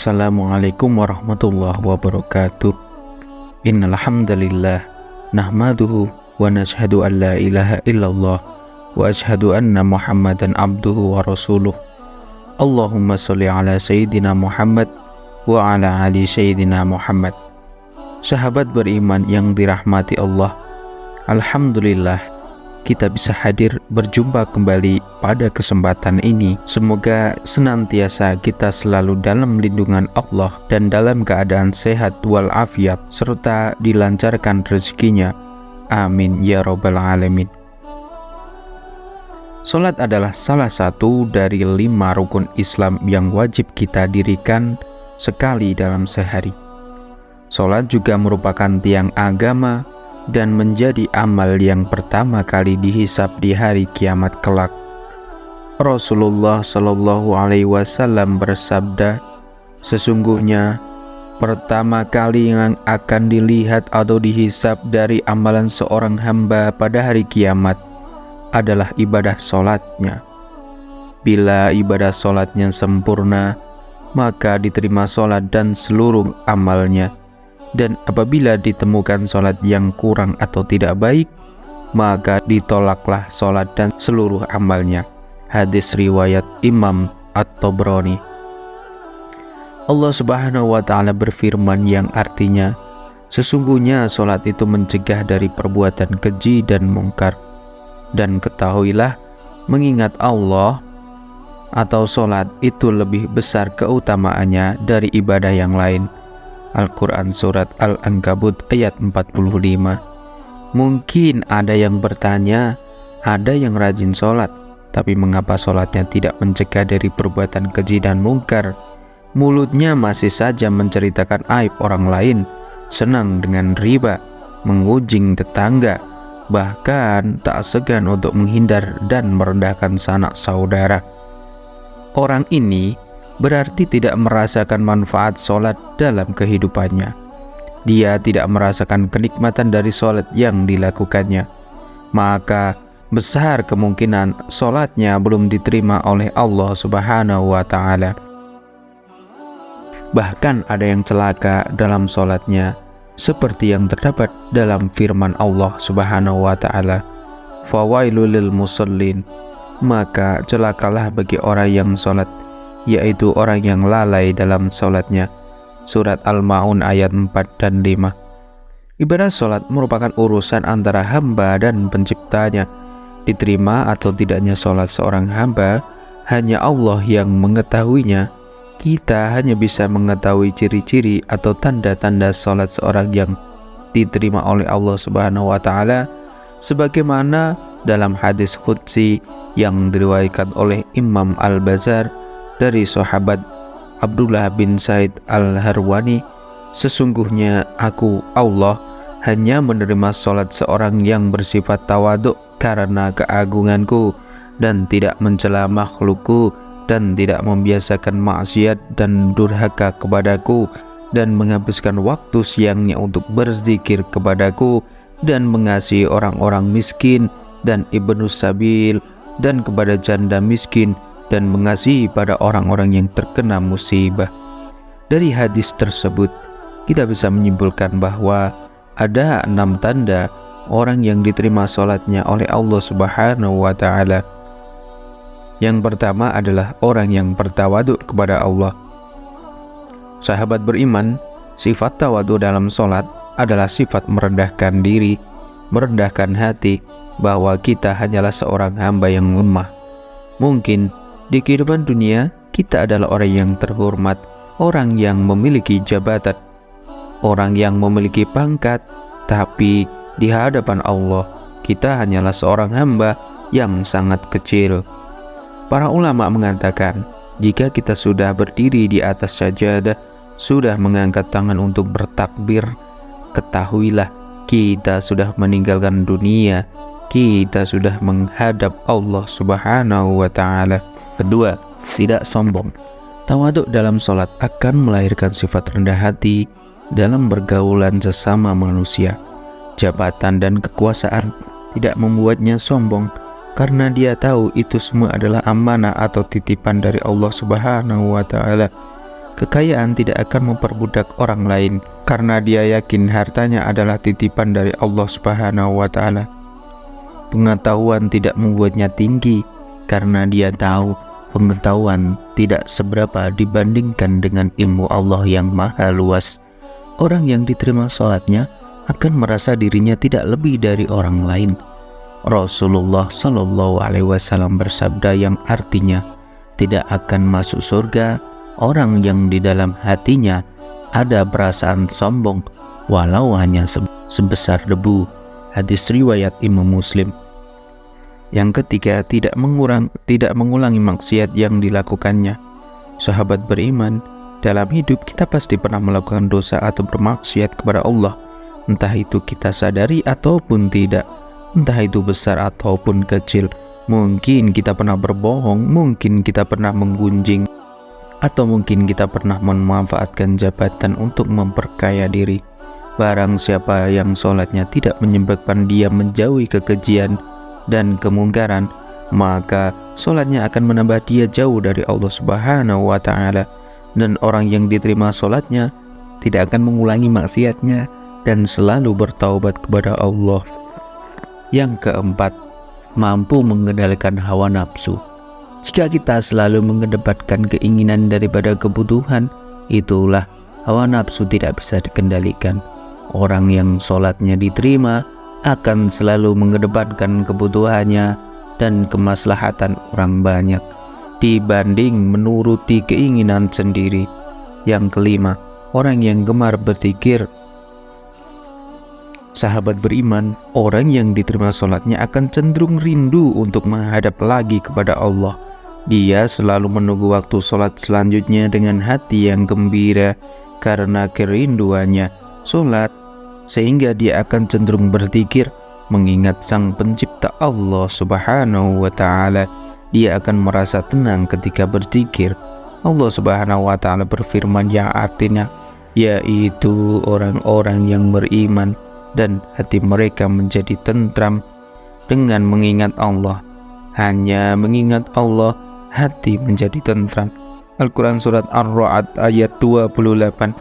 Assalamualaikum warahmatullahi wabarakatuh. Innal hamdalillah nahmaduhu wa nashhadu an la ilaha illallah wa ashhadu anna Muhammadan abduhu wa rasuluh. Allahumma sholli ala sayyidina Muhammad wa ala ali sayyidina Muhammad. Sahabat beriman yang dirahmati Allah, alhamdulillah kita bisa hadir berjumpa kembali pada kesempatan ini. Semoga senantiasa kita selalu dalam lindungan Allah dan dalam keadaan sehat walafiat serta dilancarkan rezekinya. Amin ya rabbal alamin. Salat adalah salah satu dari 5 rukun Islam yang wajib kita dirikan sekali dalam sehari. Salat juga merupakan tiang agama dan menjadi amal yang pertama kali dihisab di hari kiamat kelak. Rasulullah Shallallahu Alaihi Wasallam bersabda, sesungguhnya pertama kali yang akan dilihat atau dihisab dari amalan seorang hamba pada hari kiamat adalah ibadah sholatnya. Bila ibadah sholatnya sempurna, maka diterima sholat dan seluruh amalnya. Dan apabila ditemukan sholat yang kurang atau tidak baik, maka ditolaklah sholat dan seluruh amalnya. Hadis riwayat Imam At-Tabrani. Allah Subhanahu wa Ta'ala berfirman yang artinya, sesungguhnya sholat itu mencegah dari perbuatan keji dan mungkar. Dan ketahuilah, mengingat Allah atau sholat itu lebih besar keutamaannya dari ibadah yang lain. Al-Quran Surat Al-Ankabut ayat 45. Mungkin ada yang bertanya, ada yang rajin sholat, tapi mengapa sholatnya tidak mencegah dari perbuatan keji dan mungkar? Mulutnya masih saja menceritakan aib orang lain, senang dengan riba, mengunjing tetangga, bahkan tak segan untuk menghindar dan merendahkan sanak saudara. Orang ini berarti tidak merasakan manfaat sholat dalam kehidupannya. Dia tidak merasakan kenikmatan dari sholat yang dilakukannya. Maka besar kemungkinan sholatnya belum diterima oleh Allah Subhanahu wa Ta'ala. Bahkan ada yang celaka dalam sholatnya, seperti yang terdapat dalam firman Allah Subhanahu wa Ta'ala, fawailul lil musallin, maka celakalah bagi orang yang sholat, yaitu orang yang lalai dalam sholatnya. Surat Al-Ma'un ayat 4 dan 5. Ibadah sholat merupakan urusan antara hamba dan penciptanya. Diterima atau tidaknya sholat seorang hamba, hanya Allah yang mengetahuinya. Kita hanya bisa mengetahui ciri-ciri atau tanda-tanda sholat seorang yang diterima oleh Allah Subhanahu wa Ta'ala, sebagaimana dalam hadis qudsi yang diriwayatkan oleh Imam Al-Bazar dari sahabat Abdullah bin Said Al-Harwani, sesungguhnya aku Allah hanya menerima sholat seorang yang bersifat tawaduk karena keagunganku, dan tidak mencela makhlukku, dan tidak membiasakan maksiat dan durhaka kepadaku, dan menghabiskan waktu siangnya untuk berzikir kepadaku, dan mengasihi orang-orang miskin dan ibnu sabil, dan kepada janda miskin, dan mengasihi pada orang-orang yang terkena musibah. Dari hadis tersebut kita bisa menyimpulkan bahwa ada 6 tanda orang yang diterima sholatnya oleh Allah Subhanahu wa Ta'ala. Yang pertama adalah orang yang bertawaduk kepada Allah. Sahabat beriman, sifat tawaduk dalam sholat adalah sifat merendahkan diri, merendahkan hati, bahwa kita hanyalah seorang hamba yang lemah. Mungkin di kehidupan dunia kita adalah orang yang terhormat, orang yang memiliki jabatan, orang yang memiliki pangkat, tapi di hadapan Allah kita hanyalah seorang hamba yang sangat kecil. Para ulama mengatakan, jika kita sudah berdiri di atas sajadah, sudah mengangkat tangan untuk bertakbir, ketahuilah kita sudah meninggalkan dunia, kita sudah menghadap Allah Subhanahu wa Ta'ala. Kedua, tidak sombong. Tawaduk dalam sholat akan melahirkan sifat rendah hati dalam bergaulan sesama manusia. Jabatan dan kekuasaan tidak membuatnya sombong, karena dia tahu itu semua adalah amanah atau titipan dari Allah Subhanahu wa Ta'ala. Kekayaan tidak akan memperbudak orang lain karena dia yakin hartanya adalah titipan dari Allah Subhanahu wa Ta'ala. Pengetahuan tidak membuatnya tinggi karena dia tahu pengetahuan tidak seberapa dibandingkan dengan ilmu Allah yang maha luas. Orang yang diterima sholatnya akan merasa dirinya tidak lebih dari orang lain. Rasulullah Shallallahu Alaihi Wasallam bersabda yang artinya, tidak akan masuk surga orang yang di dalam hatinya ada perasaan sombong walau hanya sebesar debu. Hadis riwayat Imam Muslim. Yang ketiga, tidak mengulangi maksiat yang dilakukannya. Sahabat beriman, dalam hidup kita pasti pernah melakukan dosa atau bermaksiat kepada Allah, entah itu kita sadari ataupun tidak, entah itu besar ataupun kecil. Mungkin kita pernah berbohong, mungkin kita pernah menggunjing, atau mungkin kita pernah memanfaatkan jabatan untuk memperkaya diri. Barang siapa yang sholatnya tidak menyebabkan dia menjauhi kekejian dan kemungkaran, maka sholatnya akan menambah dia jauh dari Allah Subhanahu wa Ta'ala. Dan orang yang diterima sholatnya tidak akan mengulangi maksiatnya dan selalu bertaubat kepada Allah. Yang keempat, mampu mengendalikan hawa nafsu. Jika kita selalu mengedepankan keinginan daripada kebutuhan, itulah hawa nafsu tidak bisa dikendalikan. Orang yang sholatnya diterima akan selalu mengedepankan kebutuhannya dan kemaslahatan orang banyak dibanding menuruti keinginan sendiri. Yang kelima, orang yang gemar berzikir. Sahabat beriman, orang yang diterima sholatnya akan cenderung rindu untuk menghadap lagi kepada Allah. Dia selalu menunggu waktu sholat selanjutnya dengan hati yang gembira karena kerinduannya sholat, sehingga dia akan cenderung berzikir mengingat Sang Pencipta Allah Subhanahu wa Ta'ala. Dia akan merasa tenang ketika berzikir. Allah Subhanahu wa Ta'ala berfirman yang artinya, yaitu orang-orang yang beriman dan hati mereka menjadi tentram dengan mengingat Allah. Hanya mengingat Allah, hati menjadi tentram. Al-Quran Surat Ar-Ra'd ayat 28.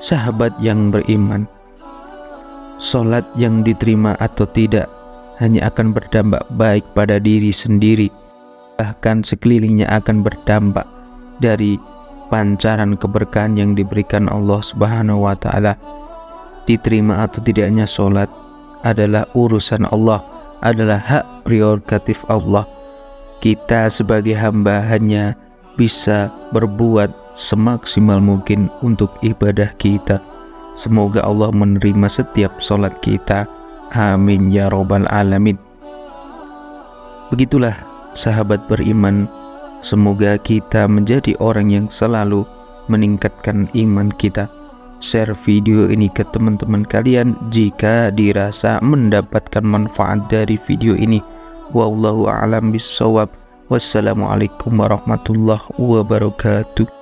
Sahabat yang beriman, sholat yang diterima atau tidak hanya akan berdampak baik pada diri sendiri, bahkan sekelilingnya akan berdampak dari pancaran keberkahan yang diberikan Allah Subhanahu wa Ta'ala. Diterima atau tidaknya sholat adalah urusan Allah, adalah hak prerogatif Allah. Kita sebagai hamba hanya bisa berbuat semaksimal mungkin untuk ibadah kita. Semoga Allah menerima setiap sholat kita. Amin ya robbal alamin. Begitulah sahabat beriman, semoga kita menjadi orang yang selalu meningkatkan iman kita. Share video ini ke teman-teman kalian jika dirasa mendapatkan manfaat dari video ini. Wallahu a'lam bishawab. Wassalamualaikum warahmatullahi wabarakatuh.